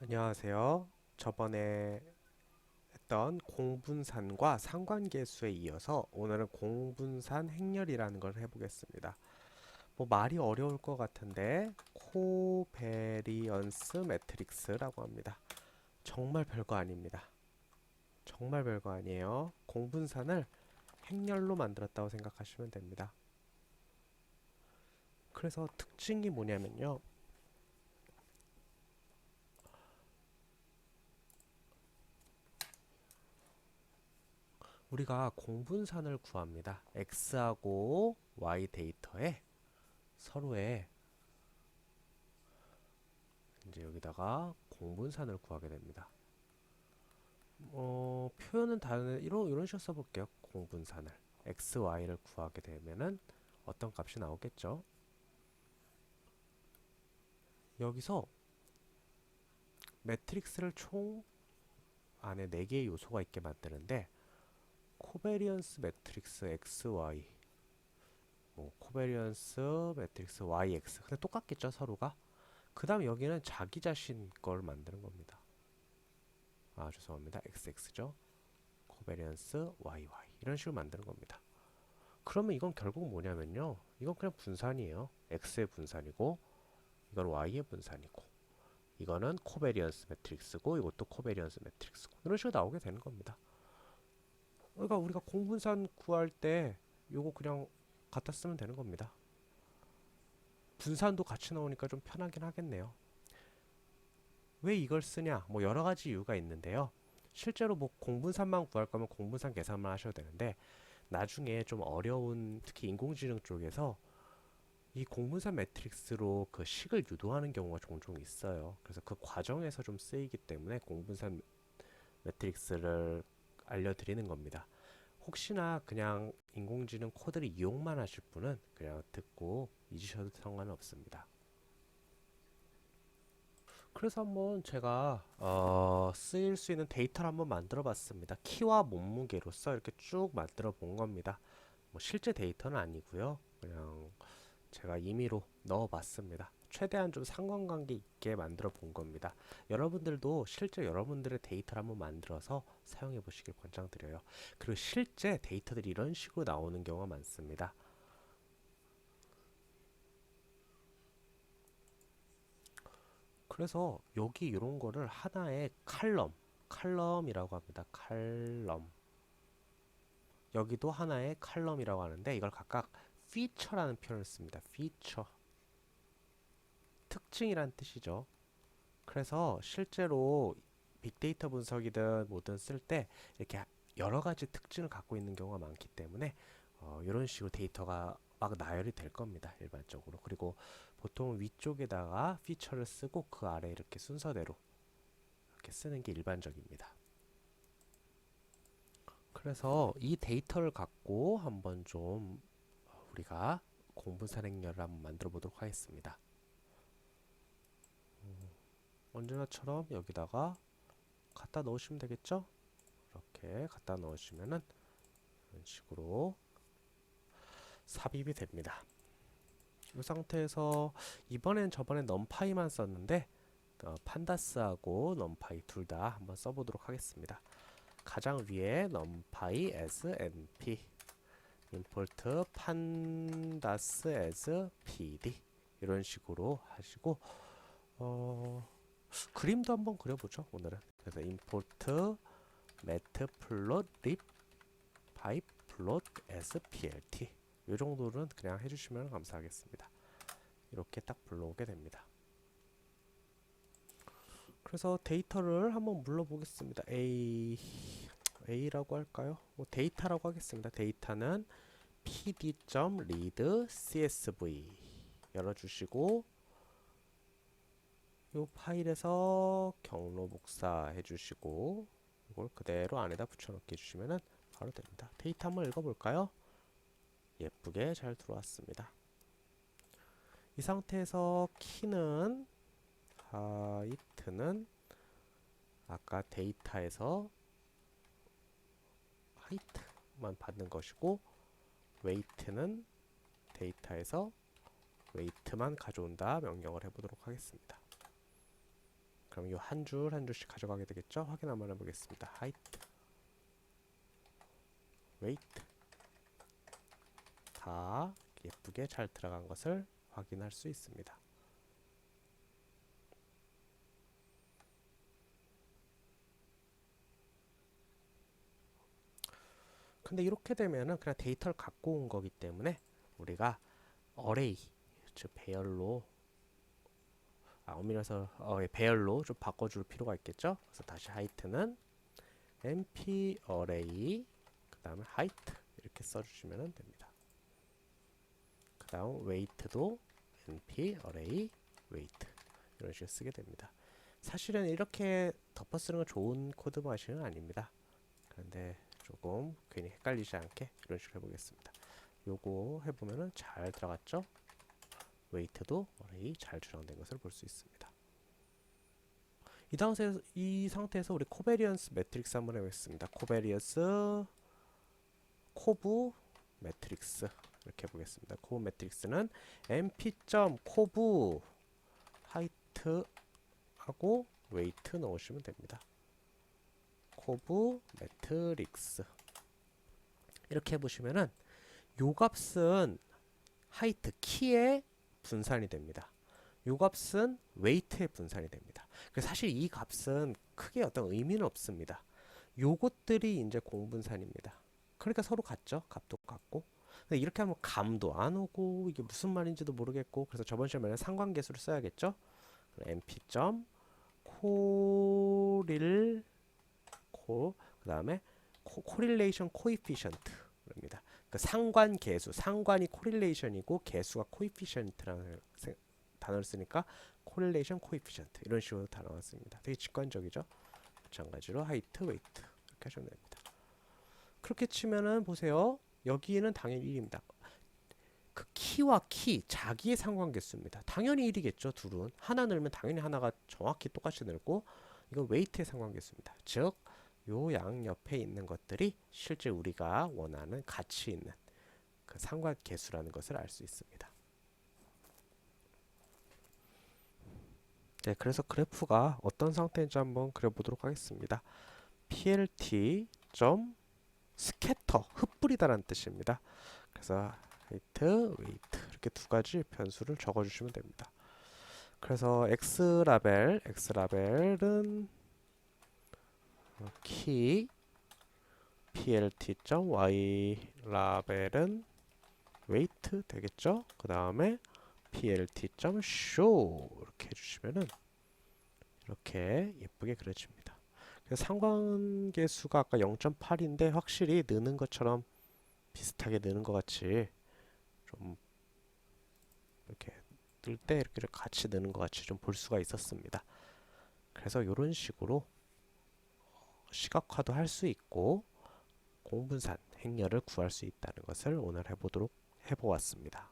안녕하세요. 저번에 했던 공분산과 상관계수에 이어서 오늘은 공분산 행렬이라는 걸 해보겠습니다. 뭐 말이 어려울 것 같은데 코베리언스 매트릭스라고 합니다. 정말 별거 아닙니다. 정말 별거 아니에요. 공분산을 행렬로 만들었다고 생각하시면 됩니다. 그래서 특징이 뭐냐면요. 우리가 공분산을 구합니다. x하고 y 데이터에 서로의 이제 여기다가 공분산을 구하게 됩니다. 표현은 다른 이런 식으로 써볼게요. 공분산을 x, y를 구하게 되면은 어떤 값이 나오겠죠? 여기서 매트릭스를 총 안에 4개의 요소가 있게 만드는데 코베리언스 매트릭스 x, y, 뭐 코베리언스 매트릭스 y, x 근데 똑같겠죠 서로가? 그 다음 여기는 자기 자신 걸 만드는 겁니다. 아 죄송합니다. xx죠. 코베리언스 yy 이런 식으로 만드는 겁니다. 그러면 이건 결국 뭐냐면요. 이건 그냥 분산이에요. x의 분산이고 이건 y의 분산이고 이거는 코베리언스 매트릭스고 이것도 코베리언스 매트릭스고 이런 식으로 나오게 되는 겁니다. 그러니까 우리가 공분산 구할 때 요거 그냥 갖다 쓰면 되는 겁니다. 분산도 같이 나오니까 좀 편하긴 하겠네요. 왜 이걸 쓰냐? 뭐 여러 가지 이유가 있는데요. 실제로 뭐 공분산만 구할 거면 공분산 계산만 하셔도 되는데 나중에 좀 어려운 특히 인공지능 쪽에서 이 공분산 매트릭스로 그 식을 유도하는 경우가 종종 있어요. 그래서 그 과정에서 좀 쓰이기 때문에 공분산 매트릭스를 알려드리는 겁니다. 혹시나 그냥 인공지능 코드를 이용만 하실 분은 그냥 듣고 잊으셔도 상관은 없습니다. 그래서 한번 제가 쓰일 수 있는 데이터를 한번 만들어 봤습니다. 키와 몸무게로서 이렇게 쭉 만들어 본 겁니다. 뭐 실제 데이터는 아니고요. 그냥 제가 임의로 넣어봤습니다. 최대한 좀 상관관계 있게 만들어 본 겁니다. 여러분들도 실제 여러분들의 데이터를 한번 만들어서 사용해 보시길 권장드려요. 그리고 실제 데이터들이 이런 식으로 나오는 경우가 많습니다. 그래서 여기 이런 거를 하나의 칼럼이라고 합니다. 칼럼. 여기도 하나의 칼럼이라고 하는데 이걸 각각 피처라는 표현을 씁니다. 피처. 특징이란 뜻이죠. 그래서 실제로 빅데이터 분석이든 뭐든 쓸 때 이렇게 여러 가지 특징을 갖고 있는 경우가 많기 때문에 이런 식으로 데이터가 막 나열이 될 겁니다. 일반적으로. 그리고 보통 위쪽에다가 피처를 쓰고 그 아래 이렇게 순서대로 이렇게 쓰는 게 일반적입니다. 그래서 이 데이터를 갖고 한번 좀 우리가 공분산 행렬을 한번 만들어 보도록 하겠습니다. 언제나처럼 여기다가 갖다 넣으시면 되겠죠? 이렇게 갖다 넣으시면은 이런 식으로 삽입이 됩니다. 이 상태에서 이번엔 저번엔 넘파이만 썼는데 판다스하고 넘파이 둘 다 한번 써보도록 하겠습니다. 가장 위에 numpy as np import pandas as pd 이런 식으로 하시고 그림도 한번 그려보죠 오늘은. 그래서 import matplotlib by plot as plt 이 정도는 그냥 해주시면 감사하겠습니다. 이렇게 딱 불러오게 됩니다. 그래서 데이터를 한번 물러보겠습니다. A라고 할까요? 뭐 데이터라고 하겠습니다. 데이터는 pd.read csv 열어주시고 이 파일에서 경로 복사해 주시고 이걸 그대로 안에다 붙여넣기 해주시면 바로 됩니다. 데이터 한번 읽어볼까요? 예쁘게 잘 들어왔습니다. 이 상태에서 키는 하이트는 아까 데이터에서 하이트만 받는 것이고 웨이트는 데이터에서 웨이트만 가져온다 명령을 해보도록 하겠습니다. 그럼 이 한 줄 한 줄씩 가져가게 되겠죠? 확인 한번 해보겠습니다. height, weight 다 예쁘게 잘 들어간 것을 확인할 수 있습니다. 근데 이렇게 되면은 그냥 데이터를 갖고 온 거기 때문에 우리가 어레이, 즉 배열로 엄밀해서 배열로 좀 바꿔줄 필요가 있겠죠. 그래서 다시 height는 np array 그 다음에 height 이렇게 써주시면 됩니다. 그 다음 weight도 np array weight 이런 식으로 쓰게 됩니다. 사실은 이렇게 덮어 쓰는 건 좋은 코드 방식은 아닙니다. 그런데 조금 괜히 헷갈리지 않게 이런 식으로 해보겠습니다. 요거 해보면은 잘 들어갔죠? 웨이트도 array 잘 저장된 것을 볼 수 있습니다. 이 상태에서 우리 코베리언스 매트릭스 한번 해보겠습니다. 코베리언스 코브 매트릭스 이렇게 해보겠습니다. 코브 매트릭스는 np.코브 하이트하고 웨이트 넣으시면 됩니다. 코브 매트릭스 이렇게 해보시면은 요 값은 하이트 키의 분산이 됩니다. 요 값은 웨이트의 분산이 됩니다. 그래서 사실 이 값은 크게 어떤 의미는 없습니다. 요것들이 이제 공분산입니다. 그러니까 서로 같죠? 값도 같고. 근데 이렇게 하면 감도 안 오고 이게 무슨 말인지도 모르겠고 그래서 저번 시험에는 상관계수를 써야겠죠? np.correl 그 다음에 correlation coefficient입니다. 그 상관계수, 상관이 correlation이고 계수가 coefficient라는 단어를 쓰니까 correlation coefficient 이런 식으로 단어가 씁니다. 되게 직관적이죠. 마찬가지로 height, weight 이렇게 하시면 됩니다. 그렇게 치면은 보세요. 여기는 당연히 1입니다. 그 키와 키, 자기의 상관계수입니다. 당연히 1이겠죠. 둘은. 하나 늘면 당연히 하나가 정확히 똑같이 늘고 이건 웨이트의 상관계수입니다. 즉, 요 양옆에 있는 것들이 실제 우리가 원하는 가치 있는 그 상관계수라는 것을 알 수 있습니다. 네, 그래서 그래프가 어떤 상태인지 한번 그려보도록 하겠습니다. plt.scatter, 흩뿌리다라는 뜻입니다. 그래서 height, weight 이렇게 두 가지 변수를 적어주시면 됩니다. 그래서 x라벨은 키, plt.y 라벨은 weight 되겠죠? 그 다음에 plt.show 이렇게 해주시면은 이렇게 예쁘게 그려집니다. 그래서 상관계수가 아까 0.8인데 확실히 느는 것처럼 비슷하게 느는 것 같이 좀 이렇게 뜰 때 이렇게 같이 느는 것 같이 좀 볼 수가 있었습니다. 그래서 이런 식으로 시각화도 할 수 있고 공분산 행렬을 구할 수 있다는 것을 오늘 해보았습니다.